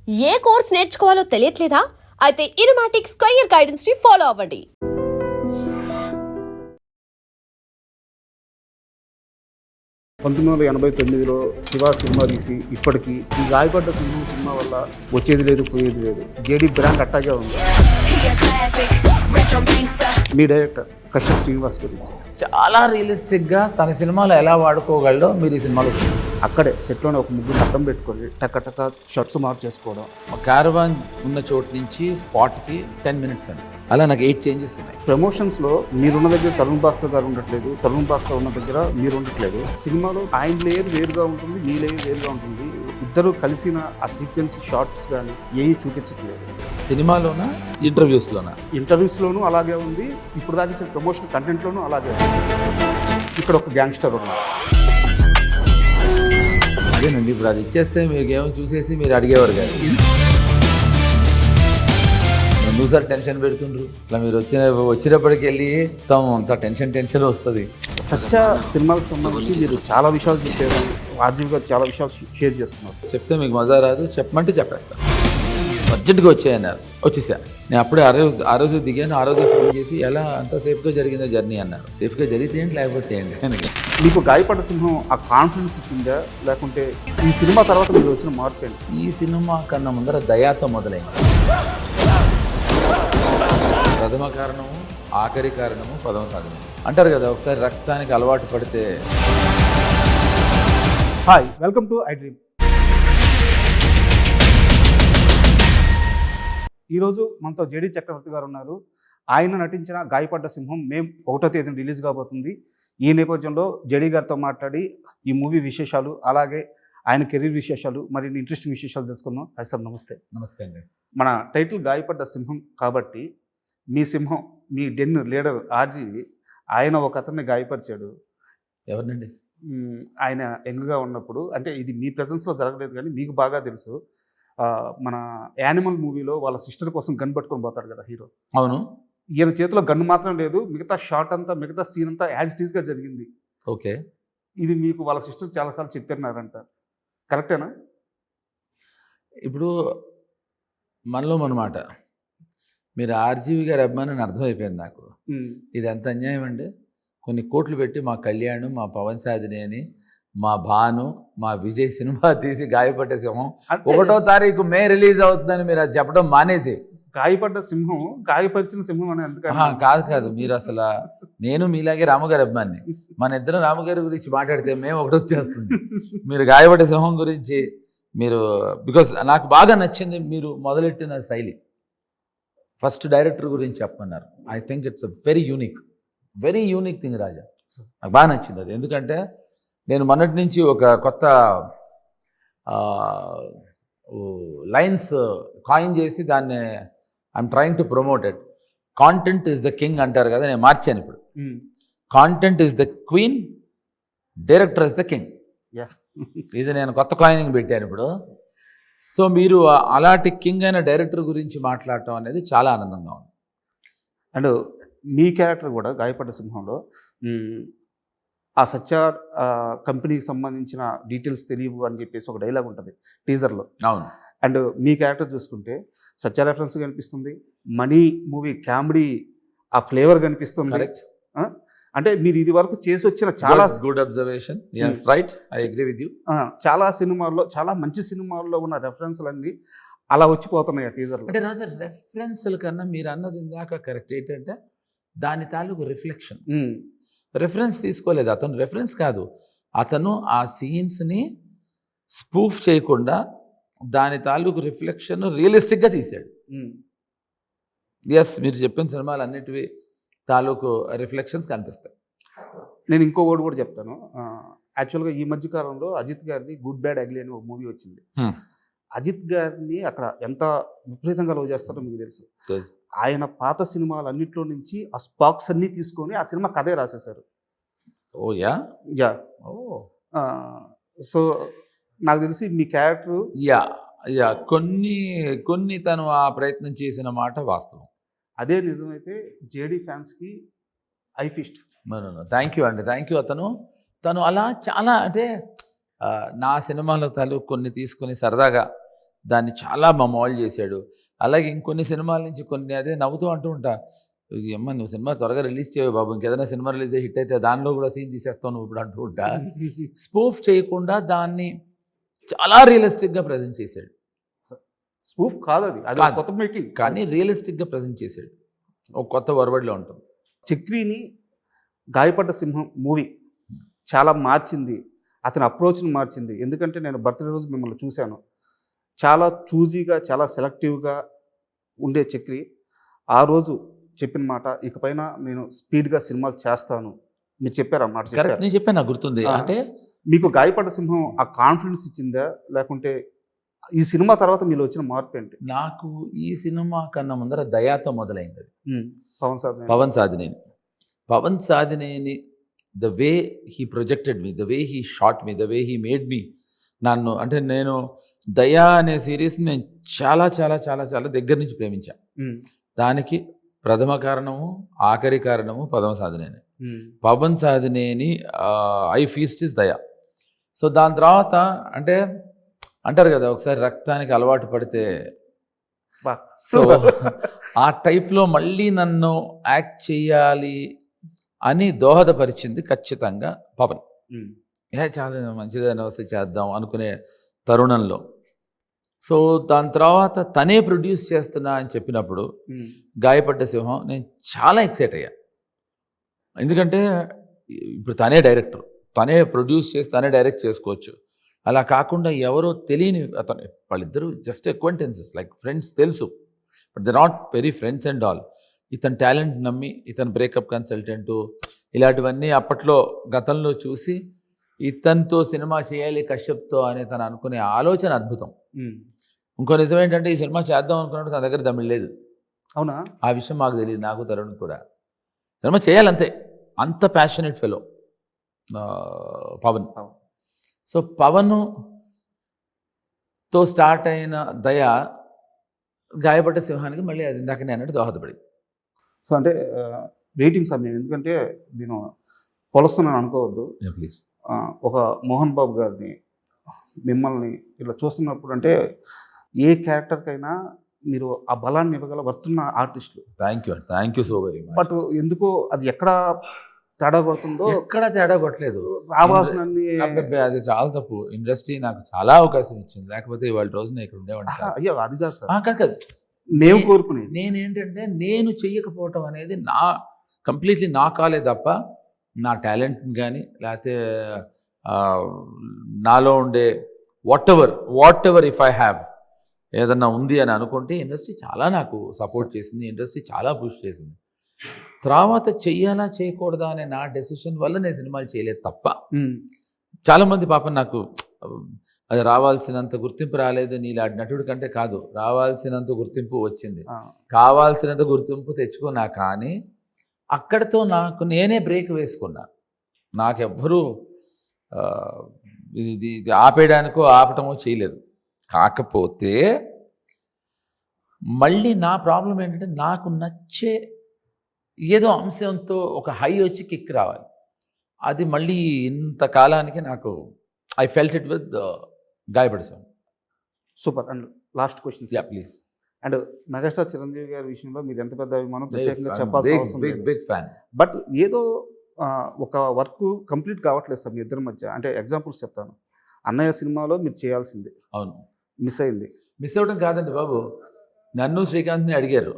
ఏ course నేర్చుకోవాలో తెలియట్లేదా? అయితే ఇనుమాటిక్స్ career guidance ని follow అవ్వండి. పంతొమ్మిది 1989లో శివ సినిమా తీసి ఇప్పటికీ ఈ గాయపడ్డ సినిమా వల్ల వచ్చేది లేదు పోయేది లేదు. జేడీ బ్రాండ్ అట్టాగే ఉంది. మీ డైరెక్టర్ కశ్యప్ శ్రీనివాస్ గురించి చాలా రియలిస్టిక్గా తన సినిమాలో ఎలా వాడుకోగలడో మీరు ఈ సినిమాలో అక్కడే సెట్లోనే ఒక ముగ్గురు అడ్డం పెట్టుకొని టక్క షర్ట్స్ మార్చేసుకోవడం. క్యారవాన్ ఉన్న చోటు నుంచి స్పాట్కి 10 minutes అండి. అలా నాకు 8 changes ఉన్నాయి. ప్రమోషన్స్లో మీరున్న దగ్గర తరుణ్ భాస్కర్ గారు ఉండట్లేదు, తరుణ్ భాస్కర్ ఉన్న దగ్గర మీరు ఉండట్లేదు. సినిమాలో ఆయన లేయర్ వేరుగా ఉంటుంది, మీ లేయర్ వేరుగా ఉంటుంది. ఇద్దరు కలిసిన ఆ సీక్వెన్స్ షార్ట్స్ కానీ ఏవి చూపించట్లేదు. సినిమాలోనా ఇంటర్వ్యూస్లోనూ అలాగే ఉంది. ఇప్పుడు దాకా ఇచ్చిన ప్రమోషన్ కంటెంట్లోనూ అలాగే ఉంది. ఇక్కడ ఒక గ్యాంగ్స్టర్ ఉన్నారు. అదేనండి, ఇప్పుడు అది ఇచ్చేస్తే మీకు ఏమో చూసేసి మీరు అడిగేవారు కాదు. ఎందుసారి టెన్షన్ పెడుతుండ్రు ఇట్లా మీరు వచ్చినప్పటికి వెళ్ళి అంత టెన్షన్ వస్తుంది. సత్య సినిమాకి సంబంధించి మీరు చాలా విషయాలు చెప్పారు. ఆర్జీవి గారు చాలా విషయాలు షేర్ చేసుకున్నారు. చెప్తే మీకు మజా రాదు, చెప్పమంటే చెప్పేస్తాను. అర్జెంట్గా వచ్చాయన్నారు, వచ్చేసా. నేను అప్పుడే ఆ రోజు దిగాను. ఆ రోజే ఫోన్ చేసి ఎలా అంత సేఫ్గా జరిగిందో జర్నీ అన్నారు. సేఫ్గా జరిగితే ఏంటి, లేకపోతే ఏంటి. మీకు గాయపడ్డ సింహం ఆ కాన్ఫిడెన్స్ ఇచ్చిందా, లేకుంటే ఈ సినిమా తర్వాత మీరు వచ్చిన మార్పు ఏంటి? ఈ సినిమా కన్నా ముందర దయాతో మొదలైంది. ప్రథమ కారణము, ఆఖరి కారణము పదవ సాధన అంటారు కదా. ఒకసారి రక్తానికి అలవాటు పడితే. Hi, welcome to I dream. ఈరోజు మనతో జేడీ చక్రవర్తి గారు ఉన్నారు. ఆయన నటించిన గాయపడ్డ సింహం మే 1వ తేదీన రిలీజ్ కాబోతుంది. ఈ నేపథ్యంలో జేడీ గారితో మాట్లాడి ఈ మూవీ విశేషాలు, అలాగే ఆయన కెరీర్ విశేషాలు, మరిన్ని ఇంట్రెస్టింగ్ విశేషాలు తెలుసుకుందాం. హాయ్ సార్, నమస్తే. నమస్తే అండి. మన టైటిల్ గాయపడ్డ సింహం కాబట్టి మీ సింహం, మీ డెన్ లీడర్ ఆర్జీవి, ఆయన ఒక అతన్ని గాయపరిచాడు. ఎవరినండి? ఆయన యంగ్గా ఉన్నప్పుడు, అంటే ఇది మీ ప్రెజెన్స్లో జరగలేదు కానీ మీకు బాగా తెలుసు. మన యానిమల్ మూవీలో వాళ్ళ సిస్టర్ కోసం గన్ పట్టుకొని పోతారు కదా హీరో. అవును. ఈయన చేతిలో గన్ను మాత్రం లేదు, మిగతా షాట్ అంతా, మిగతా సీన్ అంతా యాజ్ ఇట్ ఈస్గా జరిగింది. ఓకే. ఇది మీకు వాళ్ళ సిస్టర్ చాలాసార్లు చెప్పారంట, కరెక్టేనా? ఇప్పుడు మనలో మనమాట, మీరు ఆర్జీవి గారి అభిమానాన్ని అర్థమైపోయింది నాకు. ఇది ఎంత అన్యాయం అండి. కొన్ని కోట్లు పెట్టి మా కళ్యాణ్, మా పవన్ సాధిని అని, మా భాను, మా విజయ్ సినిమా తీసి గాయపడ్డ సింహం 1వ తారీఖు మే రిలీజ్ అవుతుందని మీరు అది చెప్పడం మానేసి గాయపడ్డ సింహం, గాయపరిచిన సింహం అని ఎందుకంటే కాదు. మీరు అసలు, నేను మీలాగే రాముగారి అభిమాని. మన ఇద్దరం రాముగారి గురించి మాట్లాడితే మేము ఒకటి వచ్చేస్తుంది. మీరు గాయపడ్డ సింహం గురించి మీరు, బికాజ్ నాకు బాగా నచ్చింది మీరు మొదలెట్టిన శైలి. ఫస్ట్ డైరెక్టర్ గురించి చెప్పమన్నారు. I think it's a very unique thing Raja. నాకు బాగా నచ్చింది అది. ఎందుకంటే నేను మొన్నటి నుంచి ఒక కొత్త లైన్స్ కాయిన్ చేసి దాన్ని I'm trying to promote it. Content is the king అంటారు కదా, నేను మార్చాను ఇప్పుడు. Content is the queen, director is the king. ఇది నేను కొత్త కాయినింగ్ పెట్టాను ఇప్పుడు. సో మీరు అలాంటి కింగ్ అయిన డైరెక్టర్ గురించి మాట్లాడటం అనేది చాలా ఆనందంగా ఉంది. అండ్ మీ క్యారెక్టర్ కూడా గాయపడ్డ సింహంలో ఆ సత్య కంపెనీకి సంబంధించిన డీటెయిల్స్ తెలియవు అని చెప్పేసి ఒక డైలాగ్ ఉంటుంది టీజర్లో. అవును. అండ్ మీ క్యారెక్టర్ చూసుకుంటే సత్య రెఫరెన్స్ కనిపిస్తుంది, మనీ మూవీ కామెడీ ఆ ఫ్లేవర్ కనిపిస్తుంది. కరెక్ట్. అంటే మీరు ఇది వరకు చేసి వచ్చిన చాలా good observation. yes, right, I agree with you. చాలా సినిమాల్లో, చాలా మంచి సినిమాల్లో ఉన్న రెఫరెన్స్లన్నీ అలా వచ్చిపోతున్నాయి ఆ టీజర్లో. అంటే రాజా, రెఫరెన్స్ల కన్నా మీరు అన్నది ఇందాక కరెక్ట్. ఏంటంటే దాని తాలూకు రిఫ్లెక్షన్. రెఫరెన్స్ తీసుకోలేదు అతను, రెఫరెన్స్ కాదు, అతను ఆ సీన్స్ని స్పూఫ్ చేయకుండా దాని తాలూకు రిఫ్లెక్షన్ రియలిస్టిక్గా తీశాడు. ఎస్, మీరు చెప్పిన సినిమాలు అన్నిటివి తాలూకు రిఫ్లెక్షన్స్ కనిపిస్తాయి. నేను ఇంకో వర్డ్ కూడా చెప్తాను. యాక్చువల్గా ఈ మధ్య కాలంలో అజిత్ గారిని గుడ్ బ్యాడ్ అగ్లీ అని ఒక మూవీ వచ్చింది. అజిత్ గారిని అక్కడ ఎంత విపరీతంగా లవ్ చేస్తారో మీకు తెలుసు. ఆయన పాత సినిమాలు అన్నింటిలో నుంచి ఆ స్పాక్స్ అన్నీ తీసుకొని ఆ సినిమా కథే రాసేశారు. ఓ యా. సో నాకు తెలిసి మీ క్యారెక్టర్ కొన్ని తను ఆ ప్రయత్నం చేసిన మాట వాస్తవం. అదే నిజమైతే జేడీ ఫ్యాన్స్కి ఐ ఫిస్ట్. థ్యాంక్ యూ అండి, థ్యాంక్ యూ. తను అలా చాలా, అంటే నా సినిమాలో కొన్ని తీసుకొని సరదాగా దాన్ని చాలా మోల్డ్ చేశాడు. అలాగే ఇంకొన్ని సినిమాల నుంచి కొన్ని అదే నవ్వుతూ అంటూ ఉంటా, అమ్మ నువ్వు సినిమా త్వరగా రిలీజ్ చేయవు బాబు, ఇంకేదైనా సినిమా రిలీజ్ అయ్యి హిట్ అయితే దానిలో కూడా సీన్ తీసేస్తావు నువ్వు ఇప్పుడు అంటూ ఉంటా. స్పూఫ్ చేయకుండా దాన్ని చాలా రియలిస్టిక్గా ప్రజెంట్ చేశాడు. స్పూఫ్ కాదు అది, అది కాదు. కొత్త మేకింగ్. కానీ రియలిస్టిక్గా ప్రజెంట్ చేశాడు, ఒక కొత్త వరవడిలో ఉంటుంది. చక్రిని గాయపడ్డ సింహం మూవీ చాలా మార్చింది, అతని అప్రోచ్ని మార్చింది. ఎందుకంటే నేను బర్త్డే రోజు మిమ్మల్ని చూశాను, చాలా చూజీగా చాలా సెలెక్టివ్గా ఉండే చక్రి ఆ రోజు చెప్పిన మాట, ఇకపైన నేను స్పీడ్గా సినిమాలు చేస్తాను మీరు చెప్పారు అన్నమాట. కరెక్ట్, నేను చెప్పాను, నాకు గుర్తుంది. అంటే మీకు గాయపడ్డ సింహం ఆ కాన్ఫిడెన్స్ ఇచ్చిందా, లేకుంటే ఈ సినిమా తర్వాత మీలో వచ్చిన మార్పు ఏంటి? నాకు ఈ సినిమా కన్నా ముందర దయాతో మొదలైంది అది. Pavan Sadhineni the way he projected me, the way he shot me, the way he made me, నన్ను అంటే నేను దయా అనే సిరీస్ని నేను చాలా చాలా చాలా చాలా దగ్గర నుంచి ప్రేమించాను. దానికి ప్రథమ కారణము ఆఖరి కారణము Pavan Sadhineni I feast is Daya. So దాని తర్వాత అంటే అంటారు కదా, ఒకసారి రక్తానికి అలవాటు పడితే, సో ఆ టైప్లో మళ్ళీ నన్ను యాక్ట్ చేయాలి అని దోహదపరిచింది ఖచ్చితంగా పవన్. చాలా మంచిదని వస్తే చేద్దాం అనుకునే తరుణంలో, సో దాని తర్వాత తనే ప్రొడ్యూస్ చేస్తున్నా అని చెప్పినప్పుడు గాయపడ్డ సింహం నేను చాలా ఎక్సైట్ అయ్యా. ఎందుకంటే ఇప్పుడు తనే డైరెక్టర్, తనే ప్రొడ్యూస్ చేసి తనే డైరెక్ట్ చేసుకోవచ్చు. అలా కాకుండా ఎవరో తెలియని అతను, వాళ్ళిద్దరూ జస్ట్ అక్వైంటెన్సెస్ లైక్ ఫ్రెండ్స్ తెలుసు, but they not very friends and all. ఇతని టాలెంట్ నమ్మి ఇతను బ్రేకప్ కన్సల్టెంటు ఇలాంటివన్నీ అప్పట్లో గతంలో చూసి ఇతనితో సినిమా చేయాలి కశ్యప్తో అని తను అనుకునే ఆలోచన అద్భుతం. ఇంకో నిజం ఏంటంటే ఈ సినిమా చేద్దాం అనుకున్నప్పుడు తన దగ్గర తమిళ లేదు. అవునా? ఆ విషయం మాకు తెలియదు, నాకు తరుణ్ కూడా. సినిమా చేయాలంతే, అంత ప్యాషనెట్ ఫెలో పవన్. సో పవన్తో స్టార్ట్ అయిన దయ గాయపడ్డ సింహానికి మళ్ళీ అది ఇందాక నేను అన్నట్టు దోహదపడింది. సో అంటే వెయిటింగ్ సమయం, ఎందుకంటే నేను పొలుస్తున్నాను అనుకోవద్దు ప్లీజ్. ఒక మోహన్ బాబు గారిని మిమ్మల్ని ఇలా చూస్తున్నప్పుడు అంటే ఏ క్యారెక్టర్కైనా మీరు ఆ బలాన్ని ఇవ్వగల వర్తున్న ఆర్టిస్టులు. Thank you so very much. But ఎందుకో అది ఎక్కడ తేడా కొడుతుందో, ఎక్కడ తేడా కొట్టలేదు, రావాల్సిన అది చాలా తప్పు. ఇండస్ట్రీ నాకు చాలా అవకాశం ఇచ్చింది, లేకపోతే ఇవాళ రోజున ఇక్కడ ఉండేవాడిని. అయ్యో అది కాదు సార్, కాదు మేము కోరుకునేది. నేనేంటంటే నేను చెయ్యకపోవటం అనేది కంప్లీట్లీ నా కాలే తప్ప నా టాలెంట్ని కానీ లేకపోతే నాలో ఉండే what ever if I have ఏదన్నా ఉంది అని అనుకుంటే ఇండస్ట్రీ చాలా నాకు సపోర్ట్ చేసింది, ఇండస్ట్రీ చాలా పుష్ చేసింది. తర్వాత చెయ్యాలా చేయకూడదా అనే నా డెసిషన్ వల్ల నేను సినిమాలు చేయలేదు తప్ప, చాలామంది పాపం నాకు అది రావాల్సినంత గుర్తింపు రాలేదు, నీలాంటి నటుడి కంటే కాదు, రావాల్సినంత గుర్తింపు వచ్చింది, కావాల్సినంత గుర్తింపు తెచ్చుకున్నా. కానీ అక్కడితో నాకు నేనే బ్రేక్ వేసుకున్నా. నాకెవ్వరూ ఇది ఆపేయడానికో ఆపటమో చేయలేదు. కాకపోతే మళ్ళీ నా ప్రాబ్లం ఏంటంటే నాకు నచ్చే ఏదో అంశంతో ఒక హై వచ్చి కిక్ రావాలి. అది మళ్ళీ ఇంతకాలానికి నాకు ఐ ఫెల్ట్ ఇట్ విత్ గాయపడ్డ సింహం. Super. And last question please. And megastar Chiranjeevi గారి విషయంలో మీరు ఎంత పెద్ద అభిమానం ప్రత్యేకంగా చెప్పాల్సిన అవసరం లేదు. Big fan. బట్ ఏదో ఒక వర్క్ కంప్లీట్ కావట్లేదు సార్ మీ ఇద్దరి మధ్య. అంటే ఎగ్జాంపుల్స్ చెప్తాను. అన్నయ్య సినిమాలో మీరు చేయాల్సింది, అవును, మిస్ అయింది. మిస్ అవ్వడం కాదండి బాబు, నన్ను శ్రీకాంత్ని అడిగారు.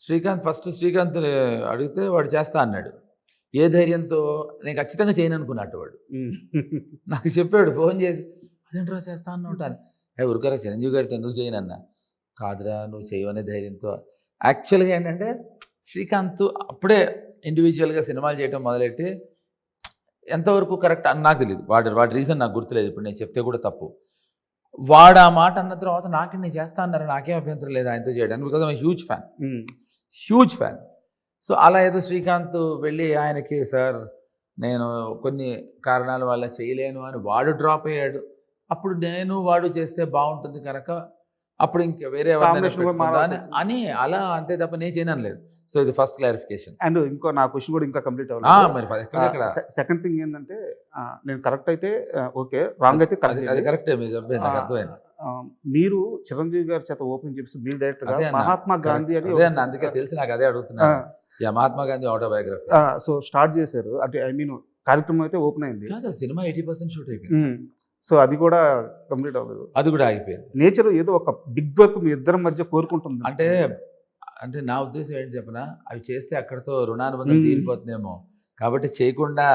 శ్రీకాంత్ అడిగితే వాడు చేస్తా అన్నాడు. ఏ ధైర్యంతో? నేను ఖచ్చితంగా చేయను అనుకున్నట్టు వాడు నాకు చెప్పాడు ఫోన్ చేసి, అదేంట్రా చేస్తా అన్నట్టు. ఊరికరా చిరంజీవి గారితో ఎందుకు చేయనన్నా. కాదురా నువ్వు చేయవనే ధైర్యంతో. యాక్చువల్గా ఏంటంటే శ్రీకాంత్ అప్పుడే ఇండివిజువల్గా సినిమాలు చేయడం మొదలెట్టి ఎంతవరకు కరెక్ట్ అని నాకు తెలియదు. వాడి రీజన్ నాకు గుర్తులేదు, ఇప్పుడు నేను చెప్తే కూడా తప్పు. వాడు ఆ మాట అన్న తర్వాత నేను చేస్తా అన్నారు, నాకేం అభ్యంతరం లేదు ఆయనతో చేయడానికి, because I'm huge fan. So అలా ఏదో శ్రీకాంత్ వెళ్ళి ఆయనకి, సార్ నేను కొన్ని కారణాల వల్ల చేయలేను అని వాడు డ్రాప్ అయ్యాడు. అప్పుడు నేను వాడు చేస్తే బాగుంటుంది కనుక అప్పుడు ఇంకా వేరే అని అలా, అంతే తప్ప నేను చేయను లేదు. సో ఇది ఫస్ట్ క్లారిఫికేషన్. అండ్ ఇంకో నా క్వశ్చన్ కూడా ఇంకా కంప్లీట్ అవ్వాలి. సెకండ్ థింగ్ ఏంటంటే నేను కరెక్ట్ అయితే ఓకే, రాంగ్ అయితే అది కరెక్టే మీరు చెప్పేది, నాకు అర్థమైంది. మీరు చిరంజీవి గారి చేత ఓపెన్ చేసి మీరు డైరెక్టర్ అదే అన్న. మహాత్మా గాంధీ అని అదే అన్న, అందుకే తెలిసి నాకు అదే అడుగుతున్నా. Yeah, Mahatma Gandhi autobiography so start చేశారు అంటే ఐ మీన్ కార్యక్రమం అయితే ఓపెన్ అయింది. కాదు, సినిమా 80% షూట్ అయిపోయింది. సో అది కూడా కంప్లీట్ అవ్వలేదు. అది కూడా ఆగిపోయింది. నేచర్ ఏదో ఒక బిగ్ వర్క్ మీ ఇద్దరి మధ్య కోరుకుంటుంది. అంటే నా ఉద్దేశం ఏంటి చెప్పనా, అవి చేస్తే అక్కడతో రుణానుబంధం తీరిపోతుందేమో, కాబట్టి చేయకుండా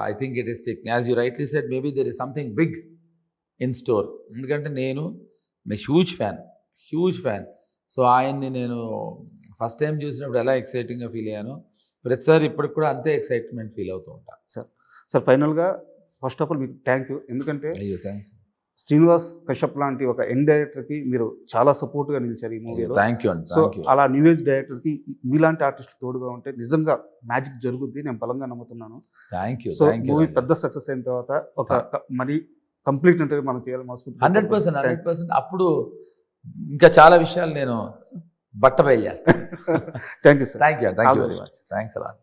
I think it is taking, as you rightly said, maybe there is something big in store. ఎందుకంటే నేను హ్యూజ్ ఫ్యాన్. సో ఆయన్ని నేను ఫస్ట్ టైం చూసినప్పుడు ఎలా ఎక్సైటింగ్గా ఫీల్ అయ్యాను, ప్రతిసారి ఇప్పటికి కూడా అంతే ఎక్సైట్మెంట్ ఫీల్ అవుతూ ఉంటాను. సార్ ఫైనల్గా ఫస్ట్ ఆఫ్ ఆల్ మీకు థ్యాంక్ యూ. ఎందుకంటే అయ్యో థ్యాంక్స్. శ్రీనివాస్ కశ్యప్ లాంటి ఒక యంగ్ డైరెక్టర్కి మీరు చాలా సపోర్ట్గా నిలిచారు ఈ మూవీలో. థ్యాంక్ యూ అండి. సో అలా న్యూ ఏజ్ డైరెక్టర్కి మీలాంటి ఆర్టిస్టులు తోడుగా ఉంటే నిజంగా మ్యాజిక్ జరుగుద్ది, నేను బలంగా నమ్ముతున్నాను. Thank you. సో మూవీ పెద్ద సక్సెస్ అయిన తర్వాత ఒక మరి కంప్లీట్ ఇంటర్వ్యూ మనం చేయాలి. 100%. అప్పుడు ఇంకా చాలా విషయాలు నేను బయలు చేస్తాను. Thank you sir. Thank you very much. Thanks a lot.